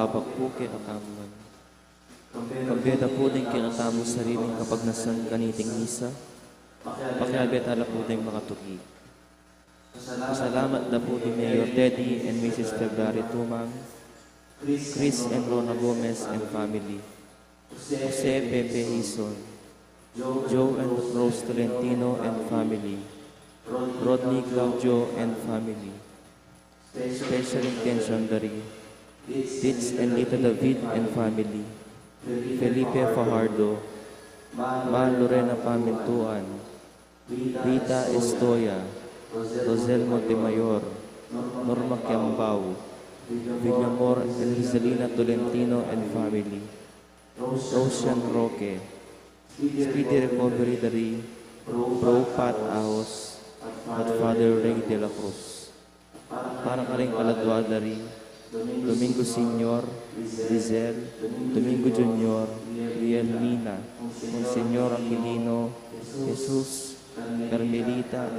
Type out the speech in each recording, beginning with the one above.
abak po kinatamuan. Pagbiada po din kinatamo sariling kapag nasan kaniting misa, pakiabit ala po din mga tugi. Salamat na po ni Mayor Teddy and Mrs. February Tumang, Chris and Rona Gomez and family, Jose Pepe Hison, Joe and Rose Tolentino and family, Rodney Claudio and family, Special Intention Dari, Ditz and Lita David and family, Felipe Fajardo, Ma Lorena Pamintuan, Rita Estoya, Rosel Montemayor, Norma Kiambao, Villamor and Rizalina Tolentino and family, Rosian Roque, Speedy Recovery Dari, Bro Pat Ahos, at Father Ray de la Cruz. Para karing Aladwa Dari, Domingo Senior, Rizel, Domingo Junior, Riel Mina, Monsenyor Aquilino, Jesus, Carmelita,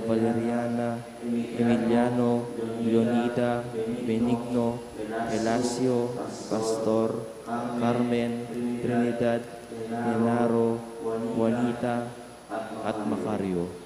Valeriana, Emiliano, Leonida, Benigno, Elasio, Pastor, Carmen, Trinidad, Genaro, Juanita, at Macario.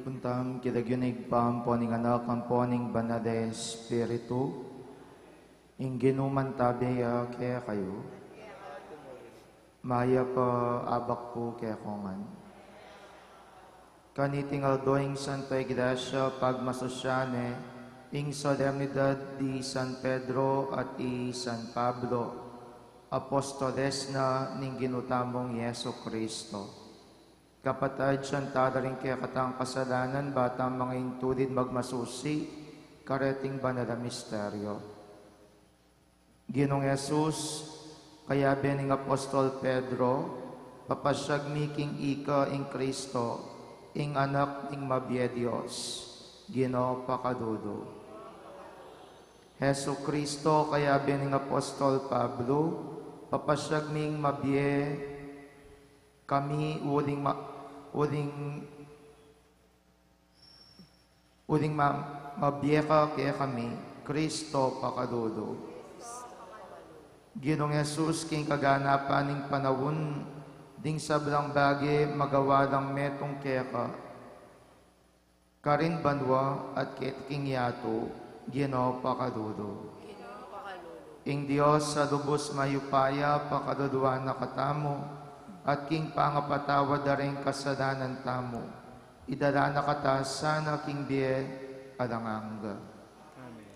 Puntang kidagyunig pam poning anak ang poning banade Espiritu, ingginuman tabi kaya kayo, maya ka abak po kaya kongan. Kanitingal doing Santa Iglesia pagmasosyane, ing solemnidad di San Pedro at i San Pablo, apostoles na ning ginutamong Yeso Kristo. Kapatid siyan rin kaya katang kasalanan, batang mga intulid magmasusi, kareting banal na misteryo. Ginong Jesus, kaya bening Apostol Pedro, papasyag miking ika ing Kristo, ing anak ing mabye Diyos, Gino pakadudo. Heso Kristo, kaya bening Apostol Pablo, papasyag ming mabye kami uling mabiyeka kaya kami, Kristo pakadudo. Ginong Jesus, king kaganapan ning panawon, ding sablang bagi magawalang metong keka, karin banwa at king yato, Gino pakadudo. Ing Diyos sa lubos mayupaya, pakaduduan na katamo, at king pangapatawad na rin kasalanan tamo, idala na kata sana king biye alanganga. Amen.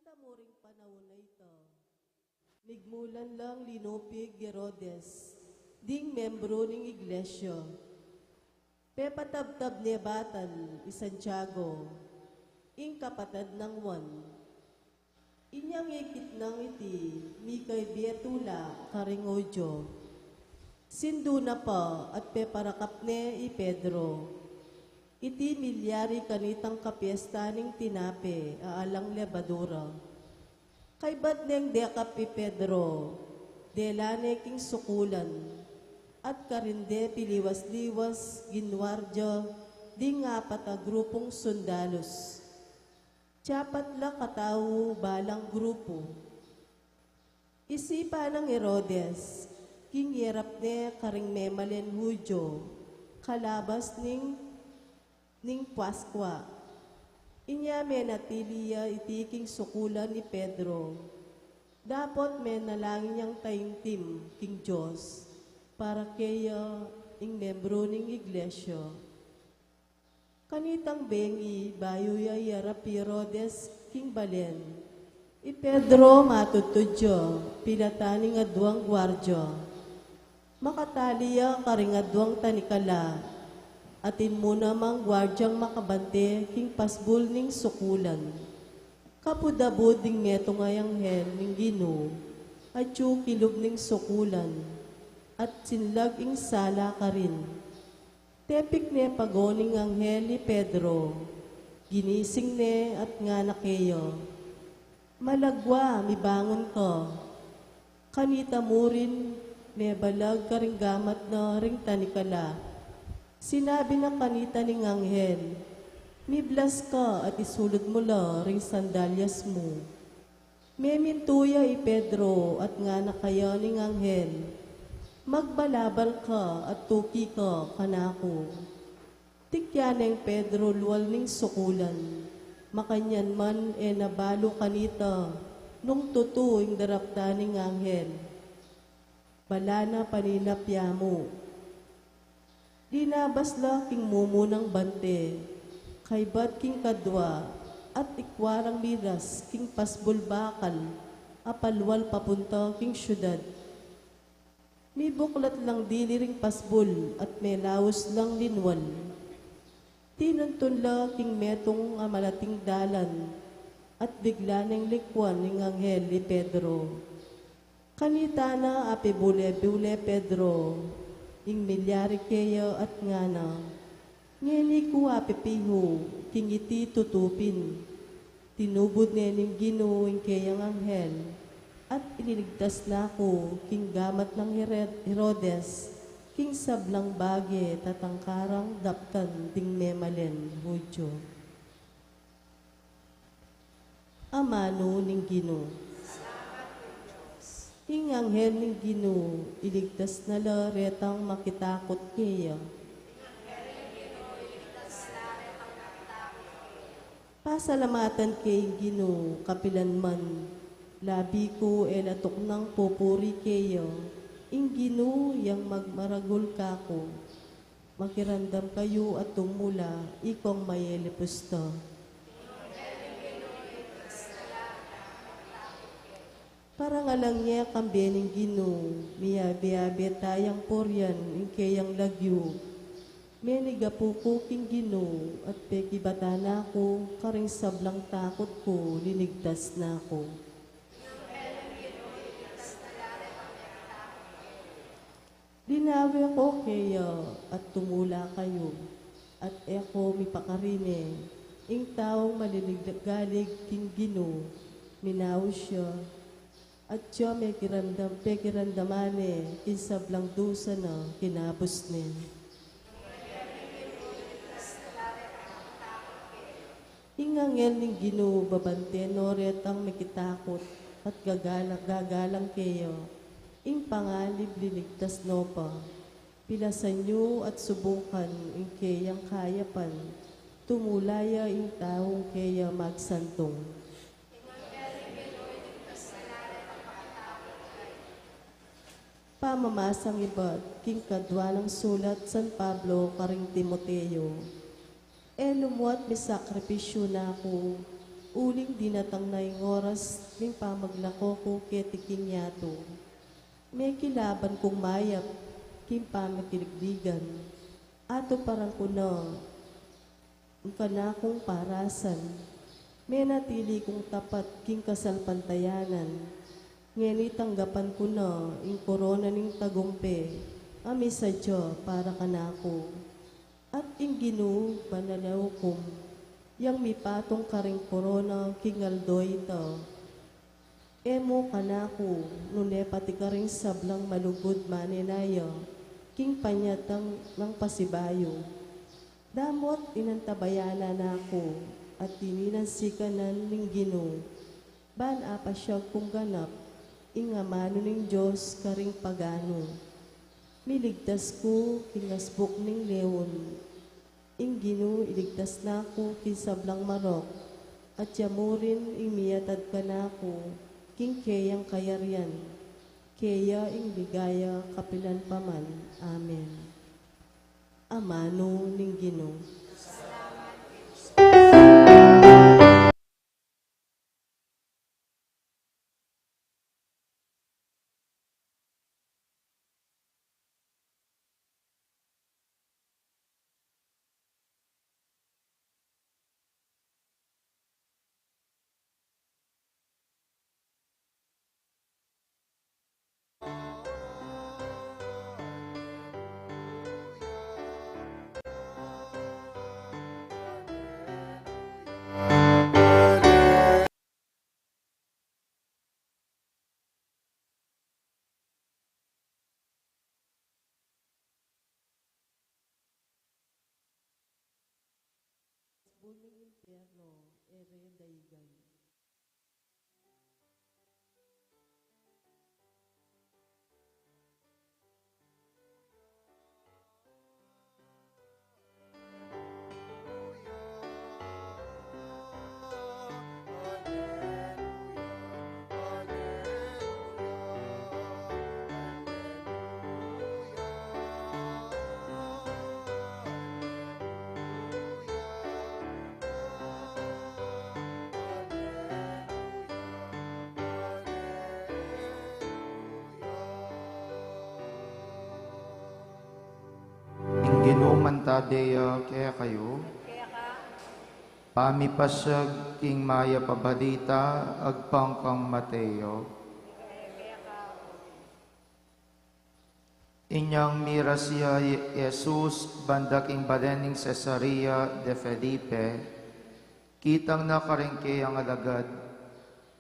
tamuring panahon na ito, nigmulan lang linupig Herodes, ding membro ng iglesia. Pepatabtab ni Batan, Santiago, ing kapatid ng Juan. Inyang ikit ng iti, Mikay Bietula, Karingodyo. Sindu na pa at peparakap ni Pedro. Iti milyari kanitang kapiesta ning tinape, aalang lebadura. Kay ba't neng dekap Pedro, delane king sukulan, at karinde piliwas-liwas ginwardya, di nga pata grupong sundalos. Tiyapat la katao balang grupo. Isipa ng Herodes, king yerap ne karing memalen Hudyo, kalabas ning Paskwa. Inya may natiliya itiking sukulan ni Pedro. Dapat may nalangin niyang taimtim, king Diyos, para kaya ing membro ning iglesia. Kanitang bengi, bayo yarap Herodes, king Balen. I Pedro matutudyo, pilataning adwang gwardya. Makataliya karing adwang tanikala, atin mo namang gwardyang makabante king pasbul ning sukulan. Kapudabod ding meto ngayang hel ning Ginoo, at yu kilog ning sukulan, at sinlag ing sala ka rin. Tepik ne pagoning anghel ni Pedro, ginising ne at nga nakeyo. Malagwa, mibangon ka. Kanita mo rin, ne balag ka ring gamat na ring tanikala. Sinabi ng kanita ning anghel, miblas ka at isulod mo la ring sandalyas mo. Memintuya Pedro at nga nakaya ning anghel, magbalabal ka at tuki ka kanako. Tikyaneng Pedro luwal ning sukulan, makanyan man nabalo kanita, nung tutuing darapta ning anghel. Balana paninapya mo. Dinabasla king mumo ng bante, kay bat king kadwa, at ikwarang miras king pasbol bakal, apalwal papunta king syudad. May buklat lang diliring pasbol at may laos lang linwal. Tinuntunla king metong amalating dalan, at bigla ng likwan ng anghel ni Pedro. Kanita na apibule-bule Pedro, ing milyari kaya at ngana. Ngeni ko apipiho, king iti tutupin. Tinubod ning Ginoo ing kayang anghel, at iniligtas na ako, king gamat ng Herodes, king sablang bage tatangkarang daptan ding memalen Hudyo. Amano ning Ginoo. King anghel ning Ginoo, iligtas na la retang makitakot kaya. Pasalamatan kay Ginoo, kapilan man, labi ko latok ng popuri kayo, ing Ginoo yang magmaragul kako, makirandam kayo at tumula, ikong mayelipusta. Para nga lang niya kambiyaning Ginoo, miyabi-yabi tayang poryan, ing kayang lagyo. Menigapuko king Ginoo, at pekibata na ko, karing sablang takot ko, linigtas na ko. Dinawi ako kaya, at tumula kayo, at eko mipakarine, ing taong maliliggalig king Ginoo, minaw siya, at siya may pekirandamane, insablang dusa na kinapos niya. Ingangel ning Ginoo, babante noret ang mikitakot, at gagalang kayo, ing pangalib liligtas no pa, pilasan nyo at subukan, ing kayang kayapan, tumulaya ing taong kaya magsantong. Pamamasang iba't king kadwa ng sulat San Pablo karing Timoteo. Lumuat may sakripisyo na ako, uling dinatang na yung oras ng pamaglako ko ketiking yato. May kilaban kong mayap, kim pamakiligdigan. Ato parang kuno, ang kana kong parasan. May natili kong tapat king kasalpantayanan. Ngeni tanggapan ko na yung korona ning tagumpe, ami sa Diyo para kanako. At ing Ginoo panalaw kom, yang mipatong karing korona kingaldoy ito. Emo kanako, nune pati karing sablang malugod maninayo, king panyatang ng pasibayo. Damot inantabayana nako, at tininasikanan ning Ginoo. Ban apa siya kung ganap, ingamano ning Diyos karing pagano. Miligtas ko kinasbuk ning leon. Ing Ginoo iligtas nako kinsablang marok. At yamurin ing miyatad ka nako king kayang kayaryan. Kaya ing ligaya kapilan paman. Amen. Amano ning Ginoo. Buning impyerno, ere daigay. Ing Ginoo mantadeya kaya kayo, pamipasyag king maya pabalita agpangkang Mateo. Inyang mira siya Jesus bandak ing balening Cesarea de Felipe, kitang nakarengke ang alagad,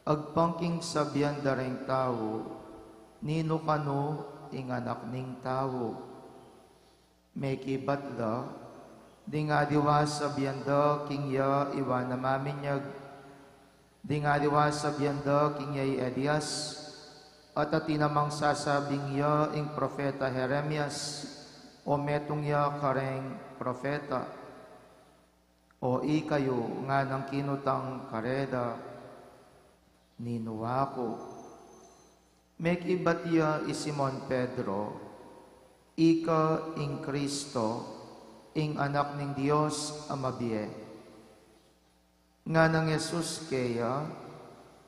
agpangking sabyan dareng tao, nino kano ing anak ning tao. May kibatla, di nga diwas sabyanda king ya iwan na maminyag, di nga diwas sabyanda king ya Elias, at atinamang sasabing ya ing profeta Jeremias, o metong ya kareng profeta, o ikayo nga ng kinutang kareda, ninuwa ko. May kibat ya Simon Pedro, ika ing Kristo, ing anak ning Dios amabiye. Nga ng Jesus kaya,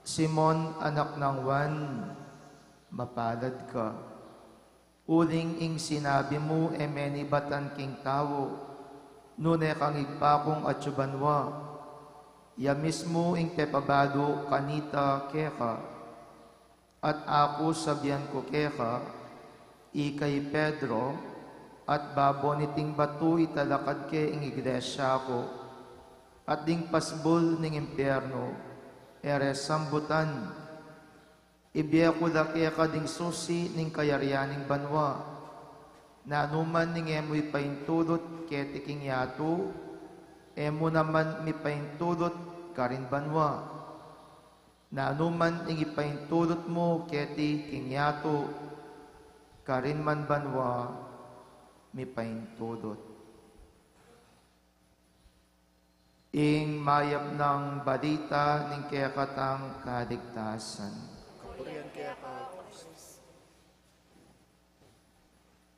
Simon anak ng Juan, mapalad ka. Uling ing sinabi mo, emeni batan king tao, nune kang igpakong at subanwa, ya mismo ing pepabado kanita keka, at ako sabyan ko keka, ikay Pedro, at babo niting batu italakad ke ing iglesia ko, at ding pasbol ning impyerno, ere sambutan, ibiya ko laki ka ding susi ning kayaryaning banwa, na anuman ning emo'y paintulot ketiking yato, emo naman mi paintulot karin banwa, na anuman ing ipaintulot mo ketiking yato, karin man banwa, mi paintulot. Ing mayap ng balita ning kayakatang kaligtasan.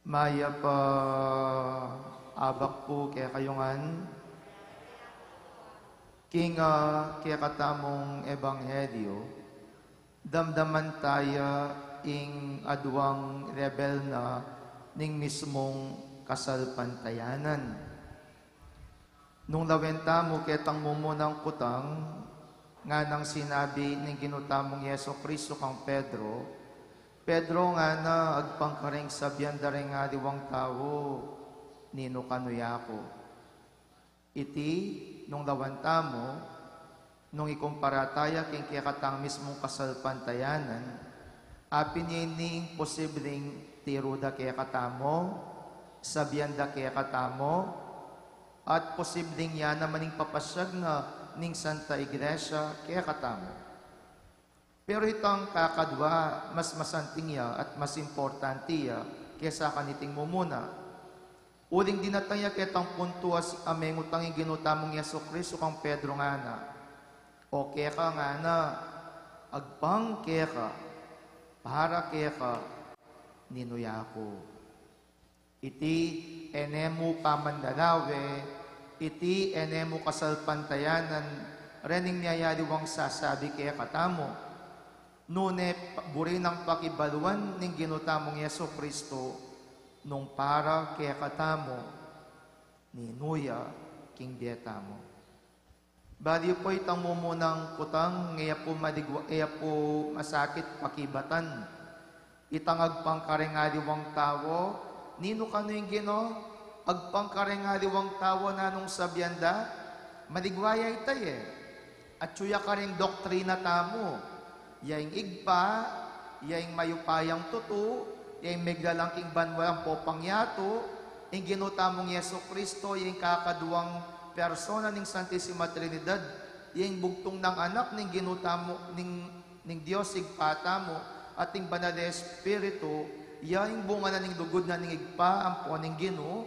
Mayap abak po kaya kayongan. King kaya katamong ebanghelyo, damdaman tayo ing adwang rebel na ning mismong kasalpantayanan. Nung lawenta mo ketang mumunang kutang, nga nang sinabi ng ginutamong Yeso Kristo kang Pedro, Pedro nga na agpangkaring sabyan daring nga diwang tao, nino kanuyako. Iti, nung lawanta mo, nung ikumpara tayo king kiyakatang mismong kasalpantayanan, apin nining posibleng tiruda kiyakatamo, sabyanda kiyakatamo, at posibleng yan naman ning papasyag na ning Santa Iglesia kiyakatamo. Pero itong kakadwa, mas masanting ya at mas importante ya kesa kaniting mumuna. Uling dinataya ketang puntuas ameng utang ginutamong Yeso Kristo kang Pedro nga na. O keka nga na, agpang keka, para keka, ninuyako. Iti enemu pamandalawe, iti enemu kasalpantayanan, rening niyayaliwang sasabi kaya katamo. Nune, buri ng pakibaluan ning ginutamong Yeso Kristo, nung para kaya katamo, ninuya king dietamo. Bali po itang mumunang kutang, ngaya po masakit pakibatan. Itang agpangkarengaliwang tao, nino kano yung gino? Agpangkarengaliwang tao na nung sabyanda, maligwaya itay eh. At suya ka rin doktrina tamo. Yaing igpa, yaing mayupayang tutu, yaing meglalangking banwalang popangyato, yung ginutamong Yeso Kristo, yaing kakaduwang persona ning Santissima Trinidad, yung bugtong ng anak ning ginutamo ning Dios igpata mo at ning banal na Espiritu, yung bunga na ning dugod na ning igpa ampo ning Ginoo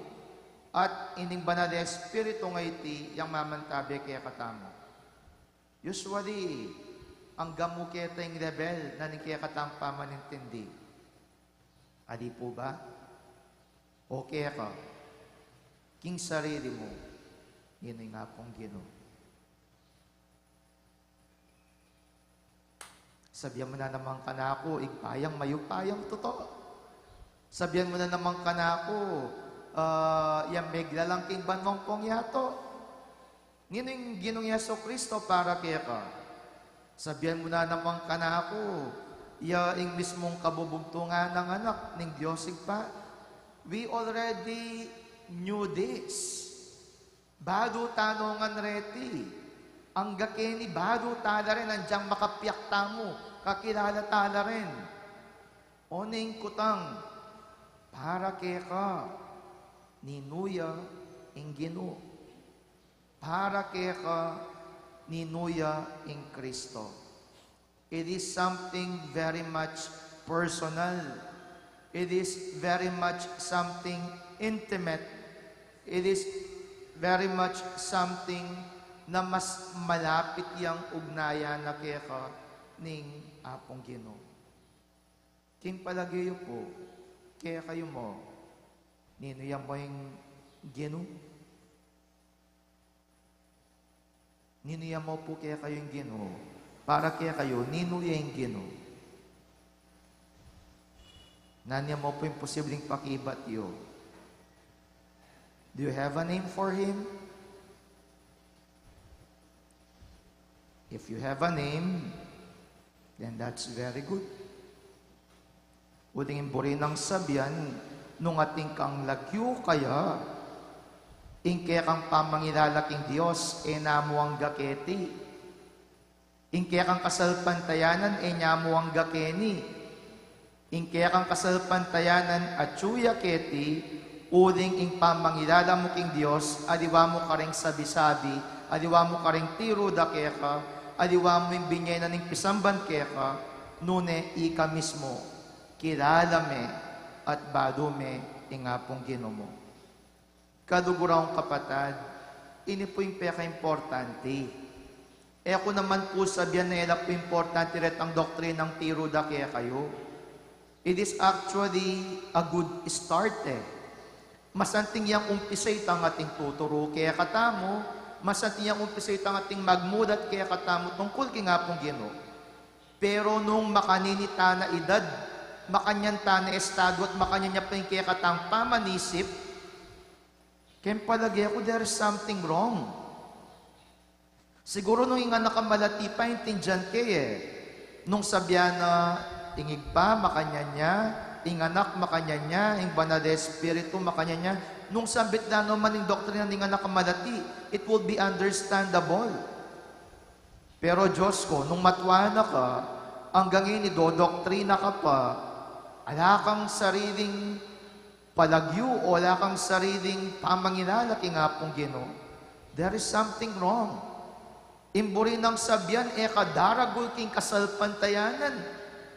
at ining banal na Espiritu nga iti yang mamantabi kaya katamo. Usually, ang gamu keta yung rebel na ning kaya katang pamanintindi. Adi po ba? O kaya ka, king sarili mo, yun ay nga pong Ginoo. Sabihan mo na naman ka na ako, igpayang mayupayang totoo. Sabihan mo na naman ka na ako, yung meglalang king banwang pong yato. Ngino yung Ginong Yeso Kristo para kaya ka. Sabihan mo na naman ka na ako, yung mismong kabubugtungan ng anak ng Diyos pa. We already knew this. Bago tanongan reti, ang gakeni bago tala rin, andyang makapiyak tamo, kakilala tala rin. Oning kutang, para keka, ninuya ing Ginoo. Para keka, ninuya ing Kristo. It is something very much personal. It is very much something intimate. It is very much something na mas malapit yang ugnaya na kaya ning apong Ginoo. King palagayo po, kaya kayo mo, nino yang mo yung Ginoo? Nino yang mo po kaya kayo yung Ginoo? Para kaya kayo, nino yung Ginoo? Nanya mo po yung posibleng pakibat yun. Do you have a name for Him? If you have a name, then that's very good. Uding imburi ng sabyan, nung ating kang lagyo kaya, ingke kang pamangilalaking Diyos, namo ang gaketi. Ingke kang kasalpantayanan, nyamo ang gakeni. Ingke kang kasalpantayanan, at suya keti, uling ing pamangilala mo king Diyos, adiwa mo karing sabi-sabi, adiwa mo karing tiro da keka, adiwa mo yung binyay na ning pisamban keka, nune ika mismo, kilala me at bado me ingapong Ginoo mo. Kadugurang kapatad, ini po yung peka-importante. E ako naman po sabihan na ila po importante ret ang doktrina ng tiro da kaya kayo. It is actually a good start eh. Masanting yang umpisay tang ating tuturo kaya katamo, Masantiyan kumpisay ating magmudat kaya katamo tungkol kay nga pong Ginoo. Pero nung makaninita na edad, makanyanta na estado at makanyanya pa yung kaya katang pamanisip, kaya palagi ako, there is something wrong. Siguro nung inga nakamalati pa, intindihan kayo Nung sabya na ingig pa, makanyanya, inganak, makanyanya, ing banal de espiritu, makanyanya, nung sambit na naman yung doktrina ng inga nakamalati, it will be understandable. Pero Diyos ko, nung matwana ka, hanggang ini doktrina ka pa, ala kang sariling palagyo o wala kang sariling pamanginala nga pong Ginoo, there is something wrong. Imburi ng sabyan, kadaragol king kasalpantayanan.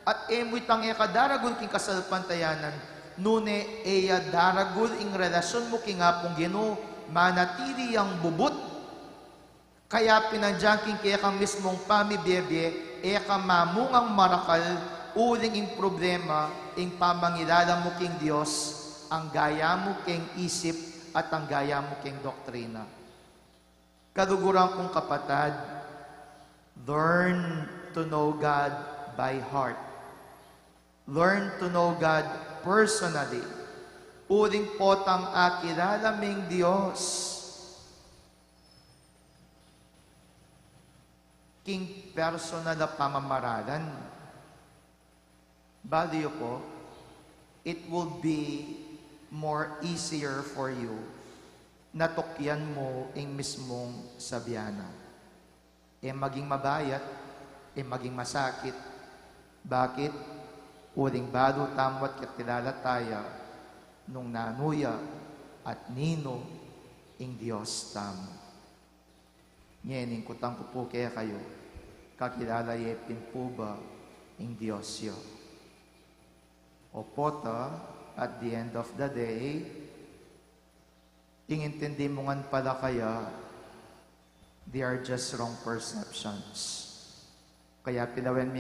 At emwitang kadaragol king kasalpantayanan. Nune daragol ing relasyon mo king nga pong Ginoo, manatili ang bubut. Kaya pinadyan king kaya kang mismong pamibebe, mamungang marakal, uling ing problema, ing pamangilala mo king Diyos, ang gaya mo king isip at ang gaya mo king doktrina. Kaduguran kong kapatid, learn to know God by heart. Learn to know God personally. Uling potang akilala ming Diyos. King personal na pamamaralan. Baliyo po, it will be more easier for you natukyan mo ang mismong sabyana. Maging mabayat, maging masakit. Bakit? Uling bado tamwat katilala tayo nung nanuya at nino ing Diyos tamo. Nyening kutang ko po kaya kayo, kakilala yepin po ba ing Diyos yo? O pota, at the end of the day, ingintindi mo nga pala kaya, they are just wrong perceptions. Kaya pilawen mo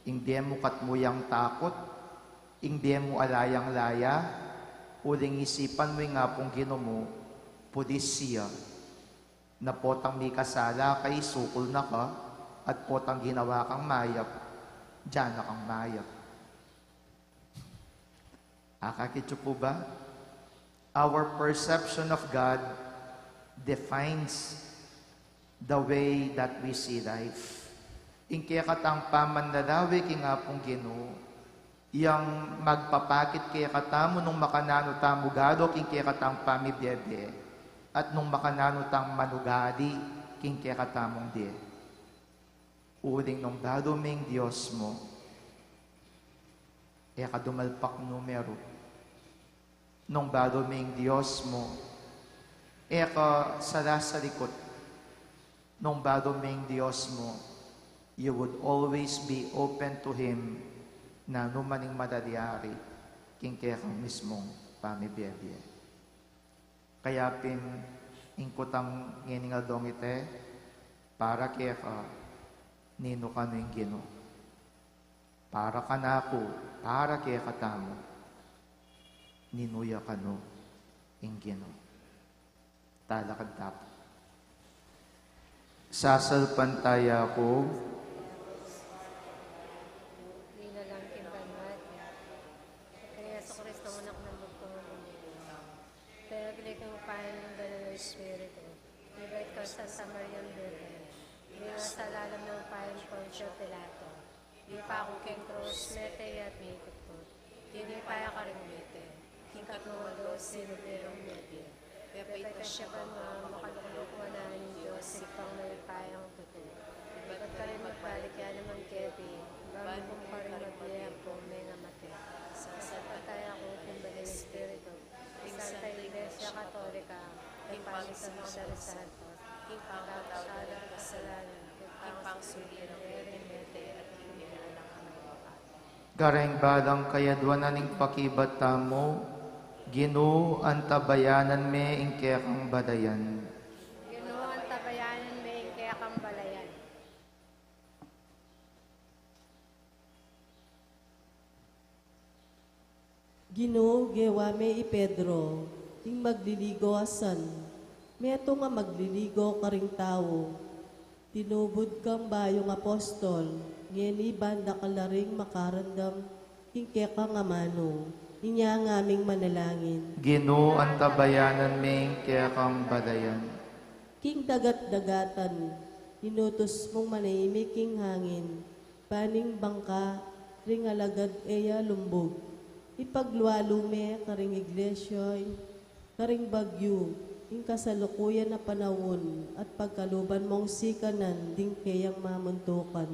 yung diem mo katmuyang takot, yung diem mo alayang laya, uling isipan mo yung nga pong Ginoo mo, pudisya, na potang may kasala kay sukol na ka, at potang ginawa kang mayap, dyan na kang mayap. Akakityo po ba? Our perception of God defines the way that we see life. In kaya katang pamanlalawi king nga pong Ginoo, yang magpapakit kaya katamo nung makanano tamo gado king kaya katang pamibebe, at nung makanano tang manugadi king kaya katamong die. Uling nung gado ming Diyos mo, kadumalpak numero, nung bado ming Diyos mo, ka sala sa likod, nung bado ming Diyos mo, you would always be open to Him na numaning madaliari, king kaya kang mismong pamibiyabye. Kaya ingkutang nginingal dong ite, para kaya ka, nino ka no yung Ginoo. Para ka na ako, para kaya katamo, ninuya ka no, ing Ginoo. Talakad tapo. Sasalpantaya ko, Di na lang kimbangat. Kaya sa Kristo mo ng bugtong pero bilik ang pahin ng banal na Espiritu. Ibait ka sa Marian Virgen. Di na sa lalam ng pahin Poncio Pilato. Di pa ako keng krus, mete at mikot ko. Di pa ka rin mete. Hingkat mo malos, sinuberong mete. Pepay ka siya pa makalukulok mo na ng Diyos, sipang nalipayang totoo. Ba't ka rin magbalik yan naman kepi, bago kong pa rin magbiyang kung may namate. Sa patay ako kung ba ng Espiritu, Santa Iglesia Katolika, ipangisa mo sa Santo, ipangkatawad ng kasalanan, ipangsulit ng erimete at hindi na lang ang mawakat. gareng balang kayadwan na ning pakibat tamo, Ginoo ang tabayanan me ing kaya kang badayan. Ginoo ang tabayanan may kaya kang balayan. Ginoo gewame i Pedro, ing magliligo asan, Meto nga magliligo ka ring tao. Tinubod kang bayong apostol, ngeni banda ka laring makarandam, hingke ka nga mano, inya ang aming manalangin. Ginoo antabayanan ming kaya kang badayan. King dagat-dagatan, inutos mong manahimik king hangin, paning bangka, ring alagad eya lumbog. Ipaglualume karing iglesia, karing bagyo, ing kasalukuyan na panahon, at pagkaluban mong sikanan, ding kayang mamuntukan.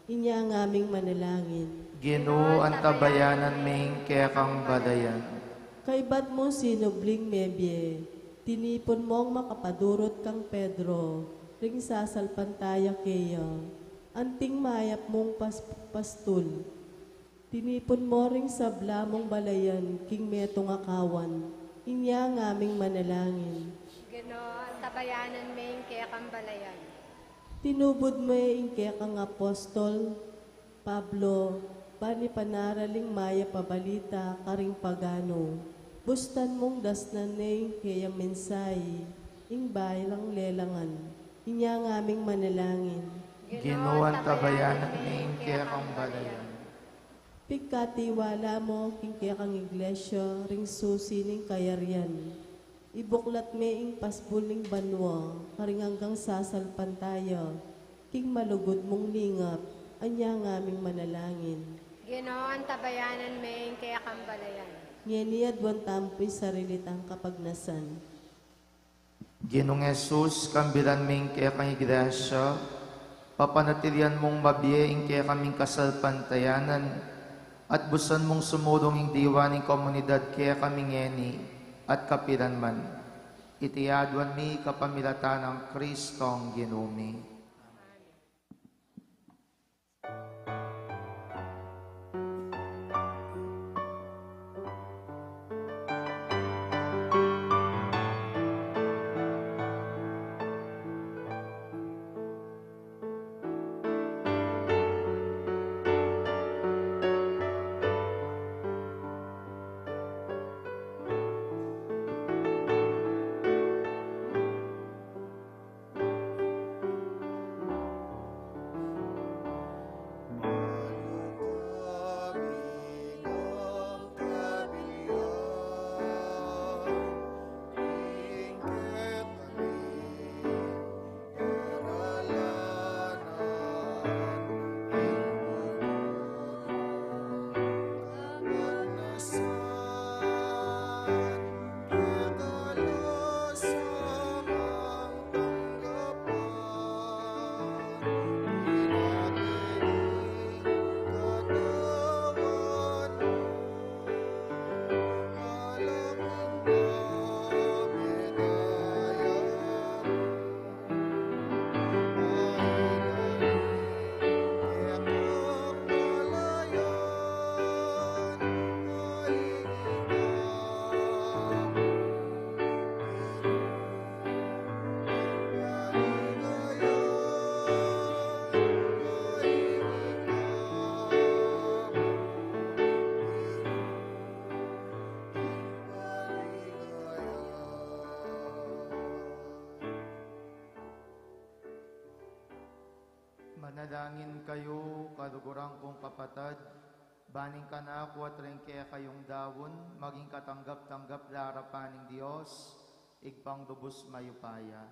Inya ang aming manalangin. Ginoo antabayanan ming kaya kang badayan. Kaibat mo sinubling mebye, tinipon mong makapadurot kang Pedro, ring sasalpantaya kaya, anting mayap mong pastul. Tinipon mo ring sabla mong balayan, king metong akawan, inya ang aming manalangin. Ginoo, tabayanan mo yung kaya kambalayan. Tinubod mo ing kaya kang apostol, Pablo, bani panaraling maya pabalita, karing pagano. Bustan mong dasnan na ing kaya mensay, ing baylang lelangan, inya ang aming manalangin. Ginoo antabayanan ming kaya kang badayan. Pigkatiwala mo, king kaya kang iglesia, ring susi ning kayaryan. Ibuklat me ing pasbul ning banwa, karing hanggang sasalpantaya, king malugod mong lingap, anya ang aming manalangin. Ginoo, tabayanan mo yung kaya kambalayan. Ngeniad wan tampoy sarilitang kapagnasan. Ginong Jesus, kambilan ming kaya kang iglesia, papanatilian mong mabiyaing kaya kaming kasalpantayanan, at busan mong sumulong ing diwaning komunidad kaya kaming ngeni, at kapilanman. Itiadwan mi kapamilatan ng Kristong Ginumi. Manalangin kayo, kalugurang kong kapatad, baning ka na ako at rin kaya kayong dawon, maging katanggap-tanggap larapan ng Diyos, igpang lubos mayupaya.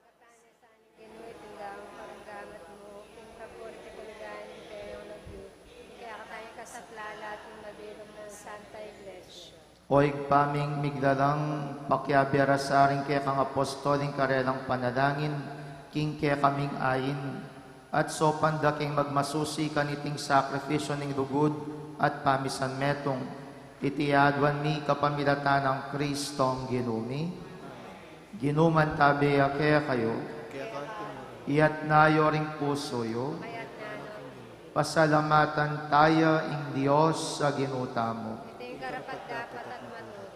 Katanya sa aning Ginoo, itindaang paranggamat mo, yung kapurti kuligan yung kayong nagyo, kaya katanya kasaplala at yung nabilog ng Santa Iglesia. O igpaming miglalang pakyabera sa aring kaya kang apostoling karelang panalangin, king kaya kaming ayin, at so pandaking magmasusi kaniting sakripisyo ning lugod at pamisan metong, itiadwan mi kapamilatan ng Kristong Ginumi. Ginuman tabi kaya kayo, iyat nayo ring puso yo, Mayat na no, pasalamatan tayo ing Diyos sa ginuta mo. ito yung karapat dapat at maturi.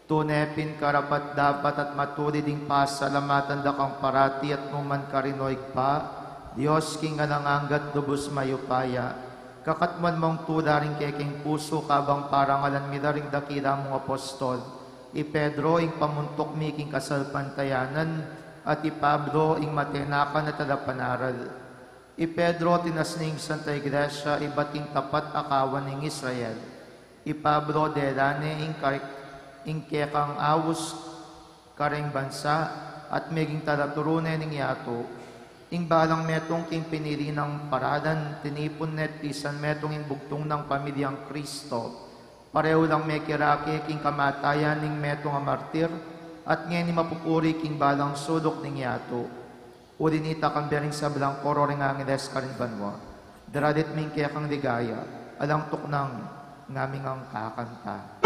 Tunepin karapat dapat at matuli ding pasalamatan da kang parati at muman karinoig pa, Diyos king ananganggat lubos mayupaya, kakatman mong tularing keking puso kabang parangalan milaring dakila mong apostol, I Pedro ing pamuntok mi king kasalpantayanan, at i Pablo ing matenakan at adapanaral. I Pedro tinasning Santa Iglesia, ibating tapat akawan ng Israel. I Pablo delane ing kekang awus kareng bansa, at meging talaturunen ng yato. Ing balang metong king pinili ng paradan, tinipon net isan metong ing bugtong ng pamilyang Kristo. Pareho lang may kirake king kamatayan ning metong martir, at ngayon ni mapupuri king balang sulok ning yato. Ulinita kang bering sa belang koro ring angiles karin banwa. Daradit ming kaya kang ligaya, alang tuknang ngaming ang kakanta.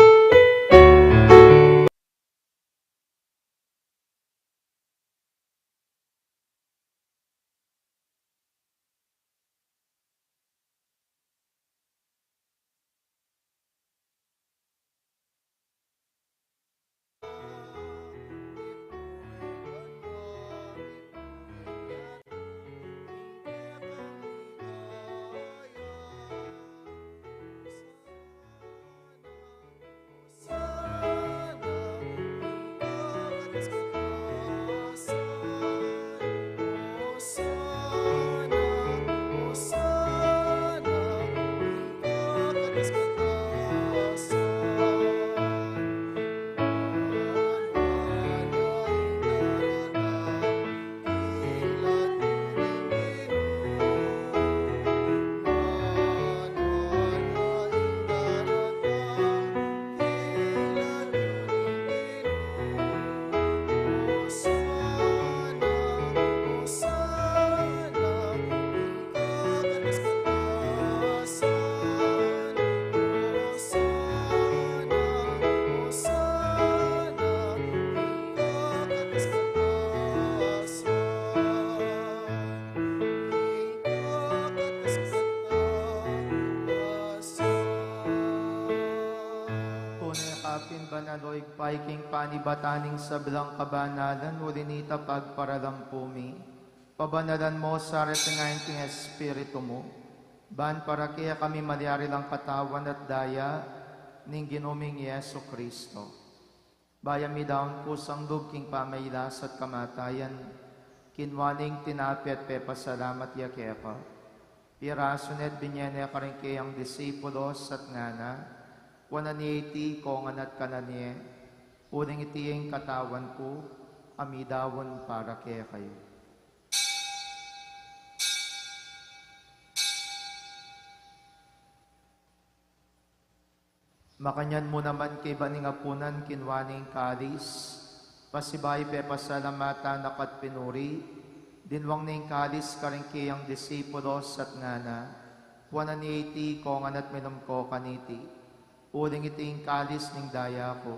Banaloy paiking panibataning sa belang kabanalan, ulinita pagparalampumi. Pabanalan mo sa retingayin king Espiritu mo. Ban para kaya kami malyari lang katawan at daya ning ginuming Yeso Kristo. Bayami daon kusang lub king pamaylas at kamatayan. Kinwaning tinapi at pepasalamat yakeka. Pirasunet binyene ka rin kayang disipulos at ngana. Wanan iti kongan at kananye, uling itiyeng katawan ko, amidawon para kaya kayo. Makanyan mo naman kay baningapunan kinwaning kalis, pasibay pepasalamata nakat pinuri, dinwang ning kalis karing kayang disipulos at ngana, wanan iti kongan at minumko kaniti. Uling iting kalis ning daya ko,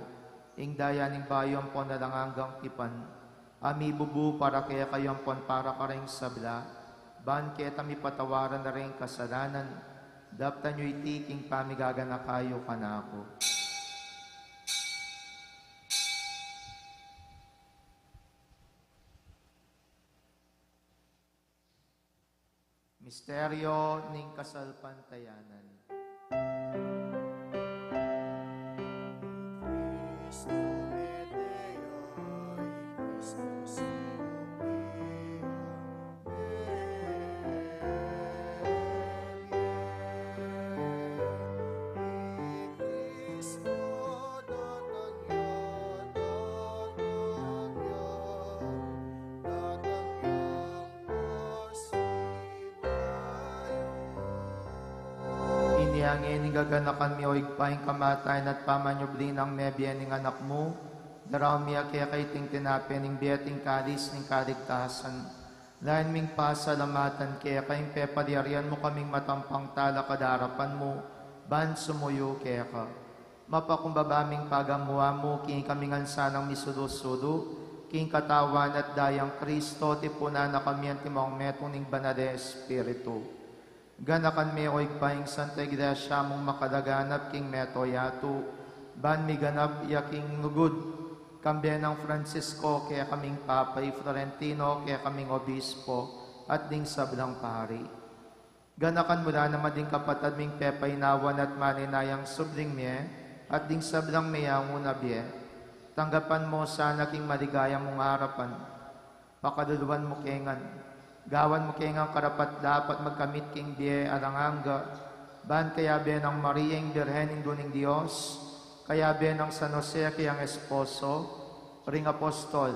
ing daya ning bayon po na lang hanggang tipan, ami bubu para kaya kayong pon para ka rin sabla, ban kaya tami patawaran na rin kasalanan, daptan nyo itiking pamigagana kayo ka na ako. Misteryo ning kasalpantayanan. Iniangin ni gaganakan mi o igpaing kamatayan at pamanyubli ng mebyen ng anak mo, daraw mi kaya kay ting tinapin ng biyating kalis ng kaligtasan. Lain ming pasalamatan kaya kayong pepadiarian mo kaming matampang tala kadarapan mo, ban sumuyo kaya ka. Mapakumbabaming pagamuha mo, king kaming ansanang misudo-sudo, king katawan at dayang Kristo, tipuna na kami ang timang metong ning banade Espiritu. Ganakan mi o igpaing Santa Iglesia mong makadaganap king meto yato, ban mi ganap yaking nugud, kambyan ng Francisco kaya kaming Papay Florentino kaya kaming Obispo at ding sablang pari. Ganakan mula naman ding kapatad ming pepay nawan at maninayang subling miye at ding sablang mayang unabye. Tanggapan mo sa naging maligayang mong harapan. Pakaduluan mo kengan. Gawan mo kengan karapat dapat magkamit king biye aranganga. Ban kaya ben ang Mariang Birhening Duning Diyos. Kaya ben ang San Jose kayang esposo. Ring apostol.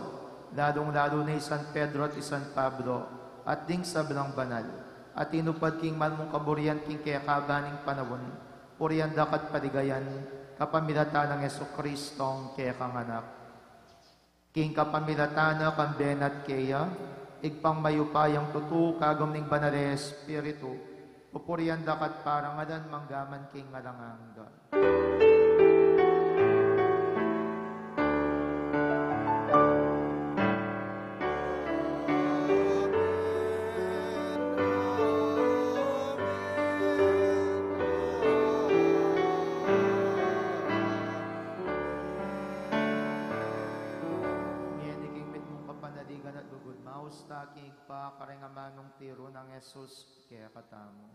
Ladong-lalo ni San Pedro at San Pablo. At ding sa belang banal. At inupad king man mong kaburian king kaya kabaning panawon. Purian dakat paligayan. Kapamilata ng Jesucristong kaya kang anak. King kapamilatana kang benat kaya, igpang mayupayang tutu kagom ning banal Espiritu, pupurian dakat parangadan manggaman king ngalanganga. Taking pa karengamanong tiro ng Jesus kaya katamo.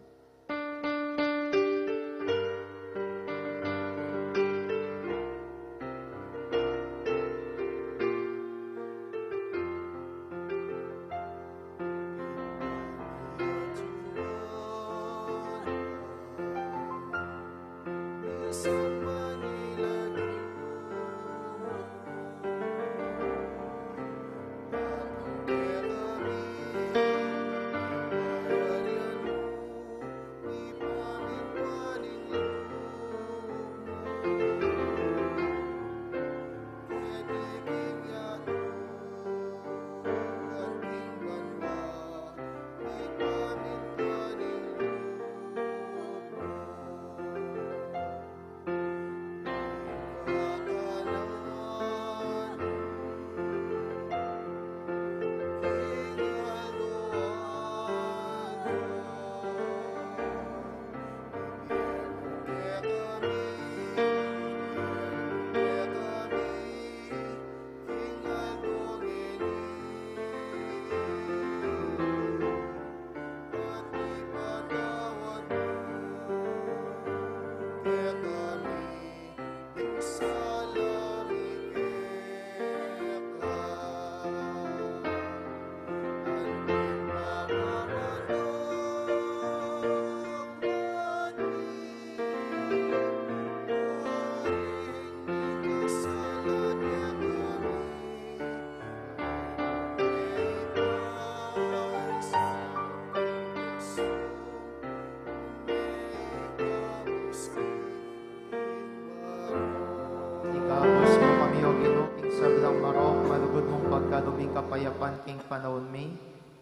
Kaduming kapayapan king panahon mi,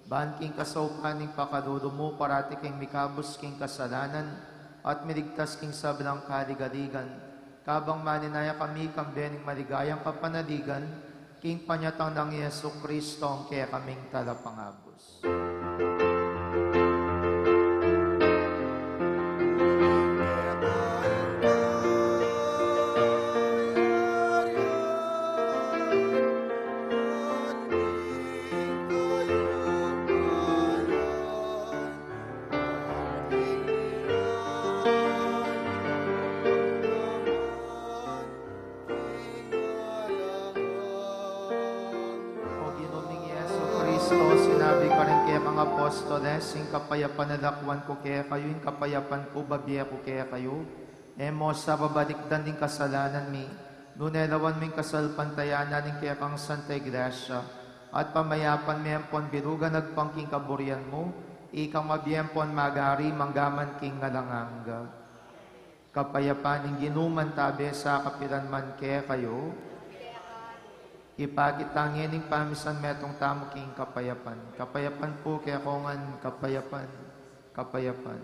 ban king kasaupan ning pakadudo mo, parati king mikabos king kasalanan, at miligtas king sablang kaligaligan. Kabang maninaya kami kang bening maligayang kapanaligan, king panyatang ng Yesu Kristo ang kaya kaming talapangabos. Sinabi ka rin kaya mga apostoles, yung kapayapan na lakwan ko kaya kayo, yung kapayapan ko, babiya ko kaya kayo. Emo sa babalikdan din kasalanan mi, nunelawan mi kasalpantayanan ng kaya kang Santa Iglesia, at pamayapan mi ang pon biruga nagpangking kaburian mo, ikang mabiyempon magari manggaman king ngalanganga. Kapayapan ng ginuman tabi sa kapilan man kaya kayo, ipakitangin ng pamisan metong tamo king kapayapan. Kapayapan po kaya kongan kapayapan, kapayapan.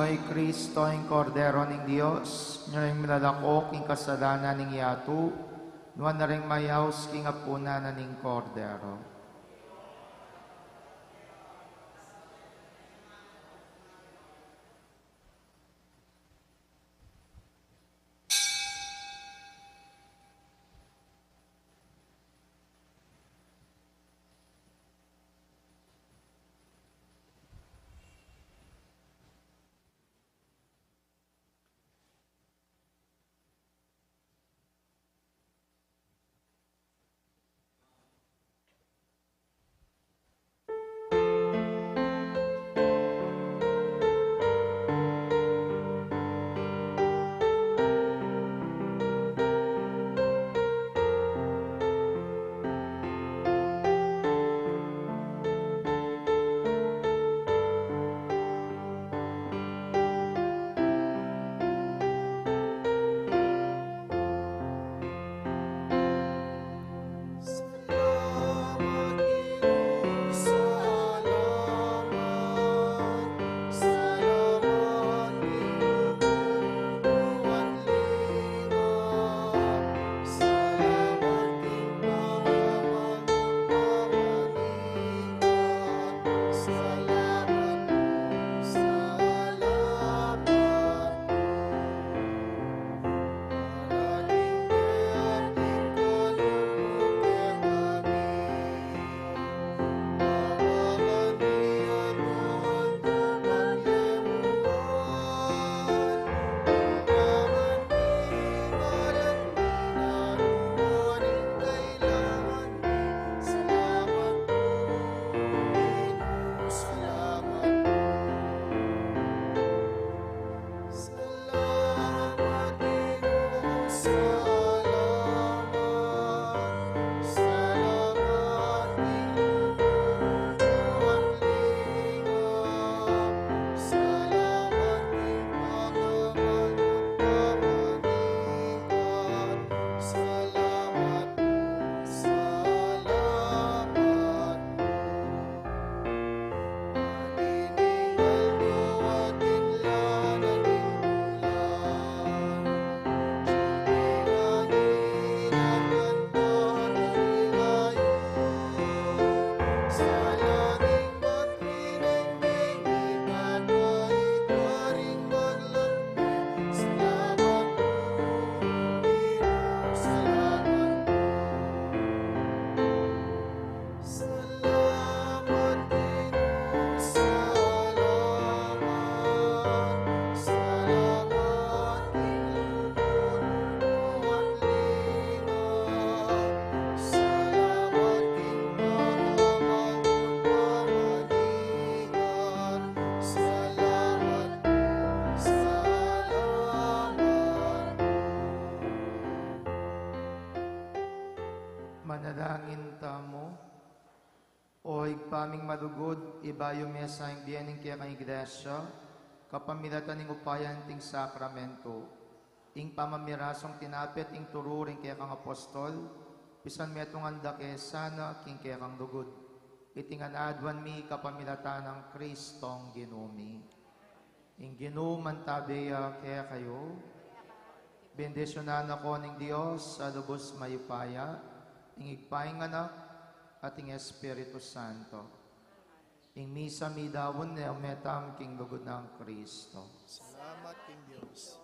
Noy Kristo ing Kordero ning Dios, nyo'y milalakok ing kasalanan ning yatu, nuan na ring mayaws king apuna na ning Kordero. Manalangin tamo, o igpaming madugod, ibayo mesa ang biyaning kaya kang iglesia, kapamilatan ng upayan ting sakramento, ing pamamirasong tinapit ing tururing kaya kang apostol, pisan metong anda kaya sana king kaya kang dugod, itingan adwan mi kapamilatan ng Kristong ginumi. Ing ginuman tabiya kaya kayo, bendisyonan ako ng Diyos sa lubos mayupaya, ing igpaing anak at ing Espiritu Santo. Ing misa mi dawon na umetam king lugod ng Kristo. Salamat King Diyos.